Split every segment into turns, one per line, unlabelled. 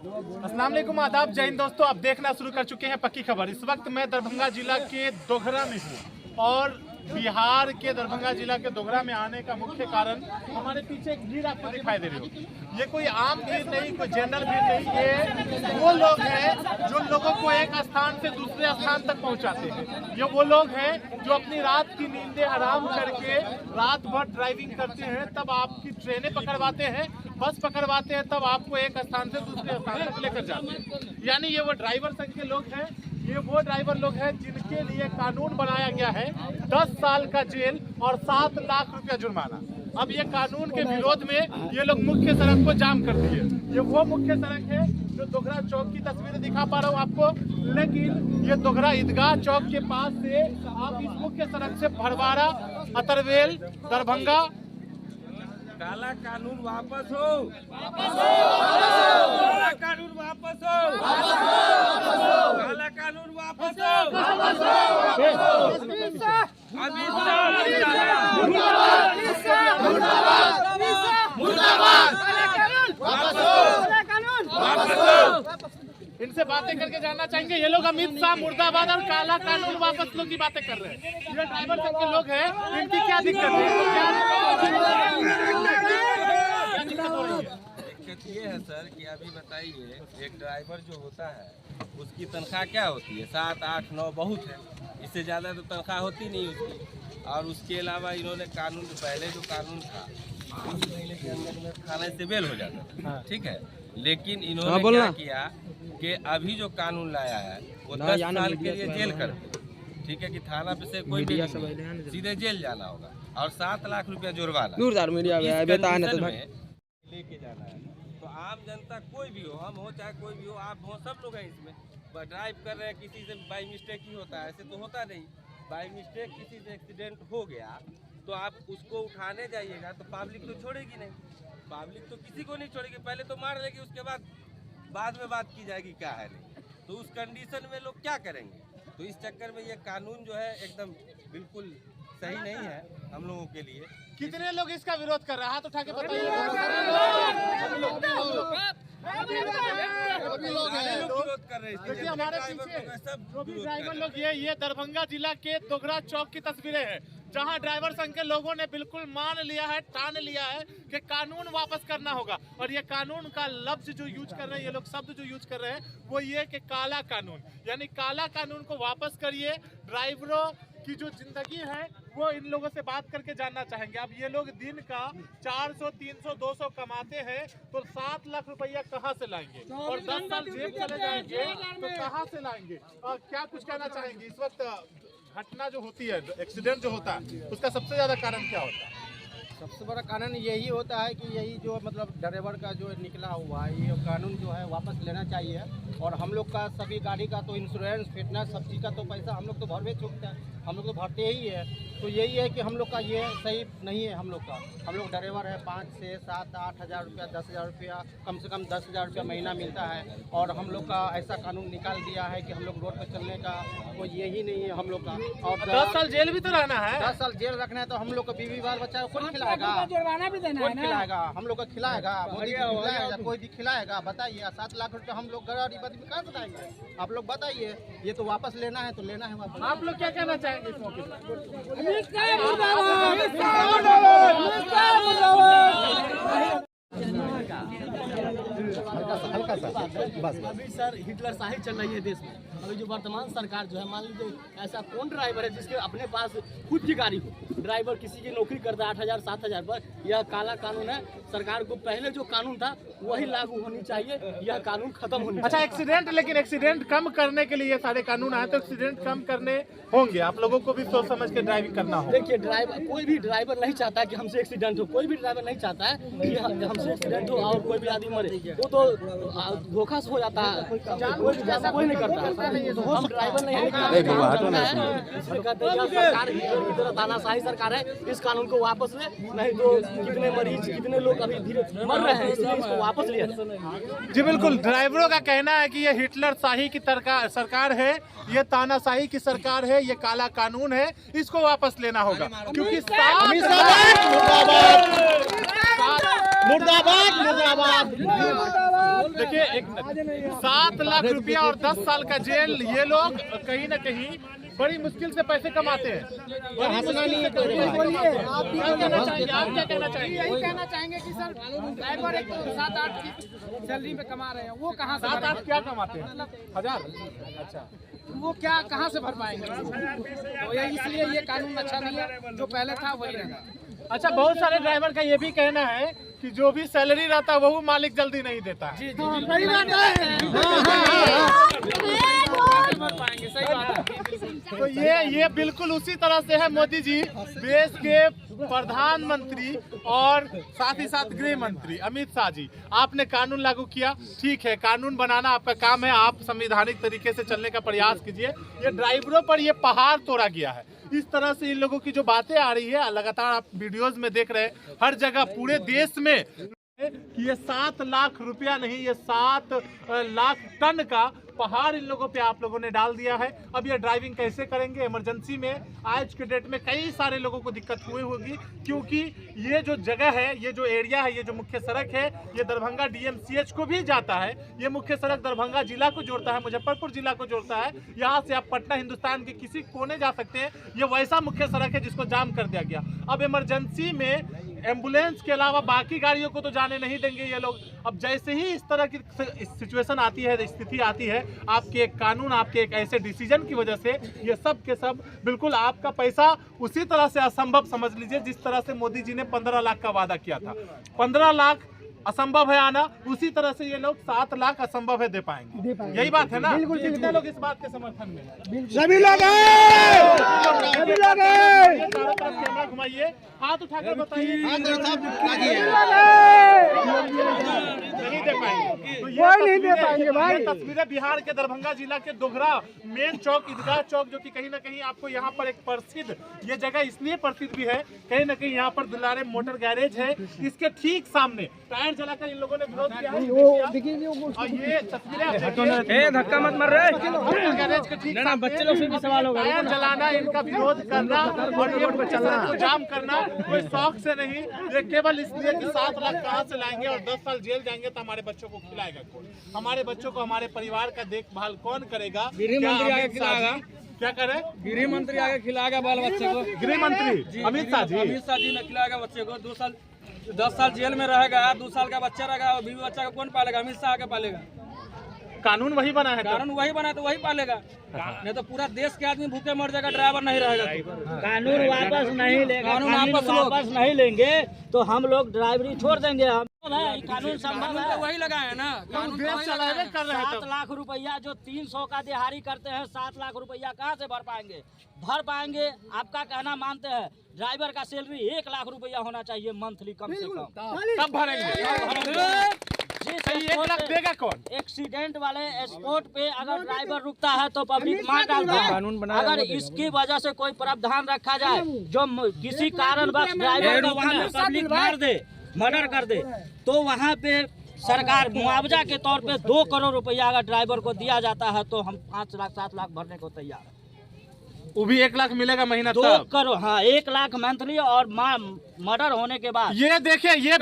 अस्सलाम वालेकुम, आदाब, जय हिंद दोस्तों। अब देखना शुरू कर चुके हैं पक्की खबर। इस वक्त मैं दरभंगा जिला के दोघरा में हूँ और बिहार के दरभंगा जिला के दोघरा में आने का मुख्य कारण हमारे पीछे एक भीड़ आपको दिखाई दे रही हो। ये कोई आम भीड़ नहीं, कोई जनरल भीड़ नहीं, ये वो लोग हैं जो लोगों को एक स्थान से दूसरे स्थान तक पहुंचाते हैं। ये वो लोग हैं जो अपनी रात की नींदें हराम करके रात भर ड्राइविंग करते हैं, तब आपकी ट्रेनें पकड़वाते हैं, बस पकड़वाते हैं, तब आपको एक स्थान से दूसरे स्थान तक लेकर जाते हैं। यानी ये वो ड्राइवर संघ के लोग हैं, ये वो ड्राइवर लोग हैं जिनके लिए कानून बनाया गया है 10 साल का जेल और 7 लाख रुपया जुर्माना। अब ये कानून के विरोध में ये लोग मुख्य सड़क को जाम कर दिए। ये वो मुख्य सड़क है जो दोघरा चौक की तस्वीरें दिखा पा रहा हूँ आपको, लेकिन ये दोघरा ईदगाह चौक के पास से आप इस मुख्य सड़क से भड़वारा, अतरवेल, दरभंगा।
काला कानून वापस हो, काला कानून वापस हो, काला कानून वापस हो,
इनसे बातें करके जानना चाहेंगे। ये लोग अमित शाह मुर्दाबाद और काला कानून वापस लोग की बातें कर रहे हैं। ये ड्राइवर सब के लोग हैं, इनकी क्या दिक्कत
दिक्कत ये है सर कि अभी बताइए, एक ड्राइवर जो होता है उसकी तनख्वाह क्या होती है? 7, 8, 9 बहुत है, इससे ज़्यादा तो तनख्वाह होती नहीं उसकी। और उसके अलावा इन्होंने कानून, पहले जो कानून था 3 महीने के अंदर में थाने से बेल हो जाता था, ठीक है। लेकिन इन्होंने क्या किया कि अभी जो कानून लाया है वो 10 साल के लिए जेल कर दे, ठीक है, कि थाना पे से कोई भी सीधे जेल जाना होगा और 7 लाख रुपया जुर्माना लेके जाना है। तो आम जनता कोई भी हो, हम हो चाहे कोई भी हो, आप हो, सब लोग हैं इसमें। ड्राइव कर रहे हैं, किसी से बाई मिस्टेक ही होता है, ऐसे तो होता नहीं। बाई मिस्टेक किसी से एक्सीडेंट हो गया तो आप उसको उठाने जाइएगा तो पब्लिक तो छोड़ेगी नहीं, पब्लिक तो किसी को नहीं छोड़ेगी, पहले तो मार देगी, उसके बाद में बात की जाएगी क्या है नहीं। तो उस कंडीशन में लोग क्या करेंगे? तो इस चक्कर में ये कानून जो है एकदम बिल्कुल सही नहीं है हम लोगों के लिए।
कितने लोग इसका विरोध कर रहे हैं? हाथ उठा के बताइए। देखिए हमारे पीछे जो भी ड्राइवर लोग, ये दरभंगा जिला के दोघरा चौक की तस्वीरें हैं जहां ड्राइवर संघ के लोगों ने बिल्कुल मान लिया है, ठान लिया है कि कानून वापस करना होगा। और ये कानून का लफ्ज जो यूज कर रहे हैं, ये लोग शब्द जो यूज कर रहे हैं वो ये कि काला कानून, यानी काला कानून को वापस करिए। ड्राइवरों की जो जिंदगी है वो इन लोगों से बात करके जानना चाहेंगे। अब ये लोग दिन का 400, 300, 200 कमाते हैं तो 7 लाख रुपया कहाँ से लाएंगे? और 10 साल जेल चले जाएंगे तो कहाँ से लाएंगे? और क्या कुछ कहना चाहेंगे? इस वक्त घटना जो होती है, एक्सीडेंट जो होता है, उसका सबसे ज्यादा कारण क्या होता है?
सबसे बड़ा कारण यही होता है कि यही जो मतलब ड्राइवर का जो निकला हुआ है, ये कानून जो है वापस लेना चाहिए। और हम लोग का सभी गाड़ी का तो इंश्योरेंस, फिटनेस, सब चीज़ का तो पैसा हम लोग तो भरवे चुकते हैं, हम लोग तो भरते ही है। तो यही है कि हम लोग का ये सही नहीं है। हम लोग ड्राइवर है, 5 से 7, 8 हज़ार रुपया, 10 हज़ार रुपया, कम से कम 10 हज़ार रुपया महीना मिलता है। और हम लोग का ऐसा कानून निकाल दिया है कि हम लोग रोड पर चलने का कोई यही नहीं है हम लोग का। और
10 साल जेल भी तो रहना है।
10 साल जेल रखना है तो हम लोग का बीवी बाल बच्चा कौन खिलाएगा? जुर्माना भी देना है, खिलाएगा हम लोग का, खिलाएगा मोदी खिलाएगा, कोई भी खिलाएगा? बताइए, 7 लाख रुपया हम लोग गरीब आदमी कहाँ से लाएंगे? आप लोग बताइए। ये तो वापस लेना है तो लेना है वापस।
आप लोग क्या कहना चाहेंगे इस मौके पर?
हल्का सा बस।
अभी सर हिटलर शाही चल रही है देश में। अभी जो वर्तमान सरकार जो है, मान लीजिए ऐसा कौन ड्राइवर है जिसके अपने पास खुद की गाड़ी हो? ड्राइवर किसी की नौकरी करता है 8,000, 7,000 पर। यह काला कानून है। सरकार को पहले जो कानून था वही लागू होनी चाहिए, यह कानून खत्म होनी चाहिए।
अच्छा, एक्सीडेंट, लेकिन एक्सीडेंट कम करने के लिए ये सारे कानून आए, तो एक्सीडेंट कम करने होंगे। आप लोगों को भी सोच समझ के ड्राइविंग करना हो।
देखिए, ड्राइवर, कोई भी ड्राइवर नहीं चाहता है कि हमसे एक्सीडेंट हो, कोई भी ड्राइवर नहीं चाहता है कि हमसे एक्सीडेंट हो और कोई भी आदमी मरे। वो तो धोखा से हो जाता है, कोई नहीं करता है। तो हम ड्राइवर नहीं सरकार तानाशाही सरकार है, इस कानून को वापस ले, नहीं तो कितने मरीज, कितने लोग अभी धीरे मर रहे हैं, इसलिए इसको वापस लिया।
जी बिल्कुल, ड्राइवरों का कहना है कि ये हिटलर शाही की सरकार है, ये तानाशाही की सरकार है, ये काला कानून है, इसको वापस लेना होगा। क्योंकि मुर्दाबाद मुर्दाबाद मुर्दाबाद। देखिए 7 लाख रुपया और 10 साल का जेल, ये लोग कहीं ना कहीं बड़ी मुश्किल से पैसे कमाते हैं। आप क्या कहना चाहेंगे?
यही कहना चाहेंगे कि सर ड्राइवर एक 7-8 की सैलरी में कमा रहे हैं, वो कहाँ से
7-8 क्या कमाते हैं? 1000। अच्छा,
वो क्या कहाँ से भर पाएंगे? तो ये इसलिए ये कानून अच्छा नहीं है, जो पहले था वही रहेगा।
अच्छा, बहुत सारे ड्राइवर का ये भी कहना है कि जो भी सैलरी रहता है वो मालिक जल्दी नहीं देता है।
जी सही बात है।
तो ये बिल्कुल उसी तरह से है। मोदी जी देश के प्रधानमंत्री और साथ ही साथ गृह मंत्री अमित शाह जी, आपने कानून लागू किया, ठीक है, कानून बनाना आपका काम है, आप संवैधानिक तरीके से चलने का प्रयास कीजिए। ये ड्राइवरों पर ये पहाड़ तोड़ा गया है। इस तरह से इन लोगों की जो बातें आ रही है, लगातार आप वीडियोस में देख रहे हैं, हर जगह पूरे देश में कि ये 7 लाख रुपया नहीं, ये 7 लाख टन का पहाड़ इन लोगों पे आप लोगों ने डाल दिया है। अब ये ड्राइविंग कैसे करेंगे? इमरजेंसी में आज के डेट में कई सारे लोगों को दिक्कत हुई होगी, क्योंकि ये जो जगह है, ये जो एरिया है, ये जो मुख्य सड़क है, ये दरभंगा DMCH को भी जाता है। ये मुख्य सड़क दरभंगा जिला को जोड़ता है, मुजफ्फरपुर जिला को जोड़ता है। यहाँ से आप पटना हिंदुस्तान के किसी कोने जा सकते हैं। ये वैसा मुख्य सड़क है जिसको जाम कर दिया गया। अब इमरजेंसी में एम्बुलेंस के अलावा बाकी गाड़ियों को तो जाने नहीं देंगे ये लोग। अब जैसे ही इस तरह की सिचुएशन आती है, स्थिति आती है, आपके एक कानून, आपके एक ऐसे डिसीजन की वजह से ये सब के सब बिल्कुल आपका पैसा उसी तरह से असंभव समझ लीजिए जिस तरह से मोदी जी ने 15 लाख का वादा किया था। 15 लाख असंभव है आना, उसी तरह से ये लोग 7 लाख असंभव है दे पाएंगे। यही बात है ना? कितने लोग इस बात के समर्थन में?
सभी लोग
चारों तरफ कैमरा घुमाइए, हाथ उठाकर बताइए। नहीं दे पाएंगे। तो नहीं दे पाएंगे भाई। ये तस्वीरें बिहार के दरभंगा जिला के दोघरा मेन चौक, ईदगाह चौक, जो कि कहीं ना कहीं आपको यहाँ पर एक प्रसिद्ध, ये जगह इसलिए प्रसिद्ध भी है, कहीं ना कहीं यहाँ पर दुलारे मोटर गैरेज है, इसके ठीक सामने टायर जलाकर इन लोगों ने विरोध किया है। और ये तस्वीरें
धक्का मत मार रहे।
गैरेज के ठीक बच्चे लोग से भी सवाल होगा। टायर जलाना, इनका विरोध करना और ये सड़क को जाम करना कोई शौक से नहीं, ये केवल इसलिए कि 7 लाख कहाँ से लाएंगे और 10 साल जेल जाएंगे तो हमारे बच्चों को खिलाएगा कौन? हमारे बच्चों को, हमारे परिवार का देखभाल कौन करेगा? गृह मंत्री आगे खिलाएगा। क्या करे?
गृह मंत्री आगे खिलाएगा बाल बच्चे को।
गृह मंत्री अमित शाह जी
ने खिलाएगा बच्चे को। 10 साल जेल में रहेगा, 2 साल का बच्चा रहेगा, और बीवी बच्चा को कौन पालेगा? अमित शाह आगे पालेगा।
कानून वही बना है,
कानून वही बना है तो वही पालेगा, नहीं तो पूरा देश के आदमी भूखे मर जाएगा, ड्राइवर नहीं रहेगा।
कानून वापस नहीं लेगा,
कानून
वापस नहीं लेंगे तो हम लोग ड्राइवरी छोड़ देंगे। हम कानून संभव है,
वही लगाए है ना, कानून
देश चलाने कर रहे हैं।
7 लाख रुपया जो 300 का दिहाड़ी करते हैं, 7 लाख रुपया कहाँ से भर पाएंगे? भर पाएंगे? आपका कहना मानते हैं, ड्राइवर का सैलरी 1 लाख रुपया होना चाहिए मंथली कम से कम,
तब भरेंगे। 1 लाख देगा कौन?
एक्सीडेंट वाले स्पॉट पे अगर ड्राइवर रुकता है तो पब्लिक मार डालता है। अगर इसकी वजह से कोई प्रावधान रखा जाए जो किसी कारणवश ड्राइवर को वहाँ पब्लिक मार दे, मर्डर कर दे, तो वहाँ पे सरकार मुआवजा के तौर पे 2 करोड़ रुपया अगर ड्राइवर को दिया जाता है तो हम 5 लाख 7 लाख भरने को तैयार है।
वो भी 1 लाख मिलेगा महीना?
2 करोड़, हाँ, 1 लाख मंथली और मर्डर होने के बाद।
ये देखिए, ये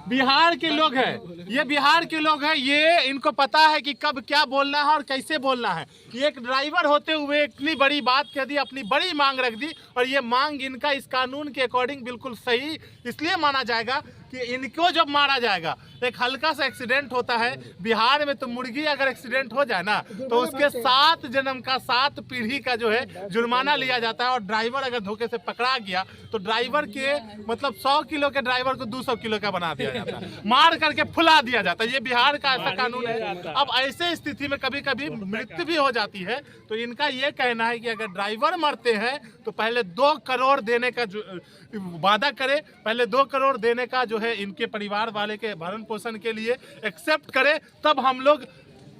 बिहार के लोग हैं, ये बिहार के लोग हैं, ये इनको पता है कि कब क्या बोलना है और कैसे बोलना है। ये एक ड्राइवर होते हुए इतनी बड़ी बात कह दी, अपनी बड़ी मांग रख दी, और ये मांग इनका इस कानून के अकॉर्डिंग बिल्कुल सही इसलिए माना जाएगा कि इनको जब मारा जाएगा, एक हल्का सा एक्सीडेंट होता है बिहार में, तो मुर्गी अगर एक्सीडेंट हो जाए ना तो उसके 7 जन्म का 7 पीढ़ी का जो है जुर्माना लिया जाता है। और ड्राइवर अगर धोखे से पकड़ा गया तो ड्राइवर के मतलब 100 किलो के ड्राइवर को 200 किलो का बना दिया जाता है, मार करके फुला दिया जाता है। ये बिहार का ऐसा कानून है। अब ऐसे स्थिति में कभी कभी मृत्यु भी हो जाती है, तो इनका ये कहना है कि अगर ड्राइवर मरते हैं तो पहले 2 करोड़ देने का वादा करे, पहले 2 करोड़ देने का जो है इनके परिवार वाले के भरण पोषण के लिए एक्सेप्ट करे, तब हम लोग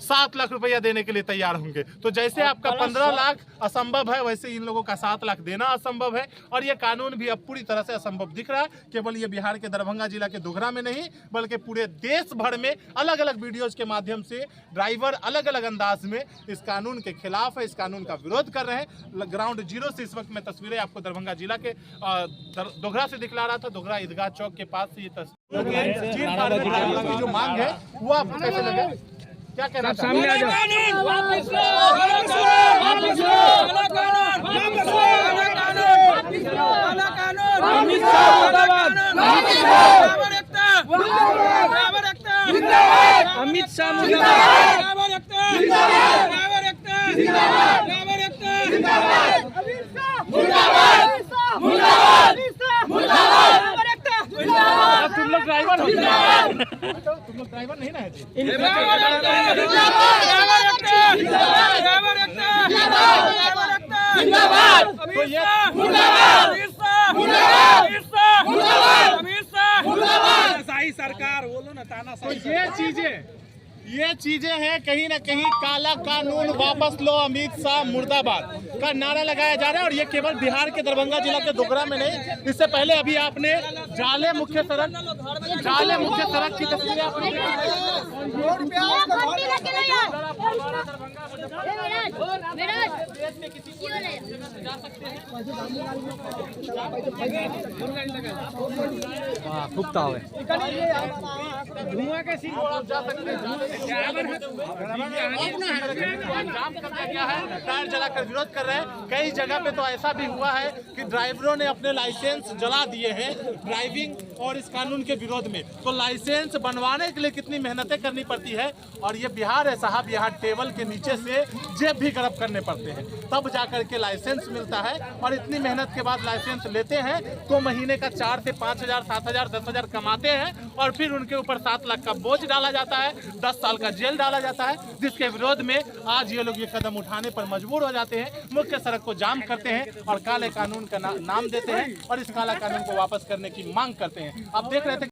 7 लाख रुपया देने के लिए तैयार होंगे। तो जैसे आपका 15 लाख असंभव है, वैसे इन लोगों का 7 लाख देना असंभव है। और ये कानून भी अब पूरी तरह से असंभव दिख रहा है। केवल ये बिहार के दरभंगा जिला के दोघरा में नहीं, बल्कि पूरे देश भर में अलग अलग वीडियोज के माध्यम से ड्राइवर अलग अलग अंदाज में इस कानून के खिलाफ है, इस कानून का विरोध कर रहे हैं। ग्राउंड जीरो से इस वक्त मैं तस्वीरें आपको दरभंगा जिला के दोघरा से दिखला रहा था। दोघरा ईदगाह चौक के पास ये तस्वीर की जो मांग है वो आपको कैसे लगे, क्या कहना
सामने आ अमित शाह
तुम लोग ड्राइवर हो, तुम लोग ड्राइवर नहीं ना है जी?
सरकार बोलो ना, ताना
तो ये चीजें हैं कहीं ना कहीं काला कानून वापस लो, अमित शाह मुर्दाबाद का नारा लगाया जा रहा है। और ये केवल बिहार के दरभंगा जिला के दोघरा में नहीं, इससे पहले अभी आपने जाले मुख्य सड़क की तस्वीरें आपने धुआं के सीन आप जा सकते हैं। जाम कर दिया गया है, टायर जलाकर विरोध कर रहे हैं। कई जगह पे तो ऐसा भी हुआ है कि ड्राइवरों ने अपने लाइसेंस जला दिए हैं ड्राइविंग और इस कानून के विरोध में। तो लाइसेंस बनवाने के लिए कितनी मेहनतें करनी पड़ती है। और ये बिहार है साहब, यहाँ टेबल के नीचे से जेब भी गर्म करने पड़ते हैं, तब जाकर के लाइसेंस मिलता है। और इतनी मेहनत के बाद लाइसेंस लेते हैं तो महीने का 4 से 5,000, 7,000, 10,000 कमाते हैं। और फिर उनके ऊपर 7 लाख का बोझ डाला जाता है, 10 साल का जेल डाला जाता है, जिसके विरोध में आज ये लोग ये कदम उठाने पर मजबूर हो जाते हैं। मुख्य सड़क को जाम करते हैं और काले कानून का नाम देते हैं और इस काला कानून को वापस करने की मांग करते हैं। आप देख रहे थे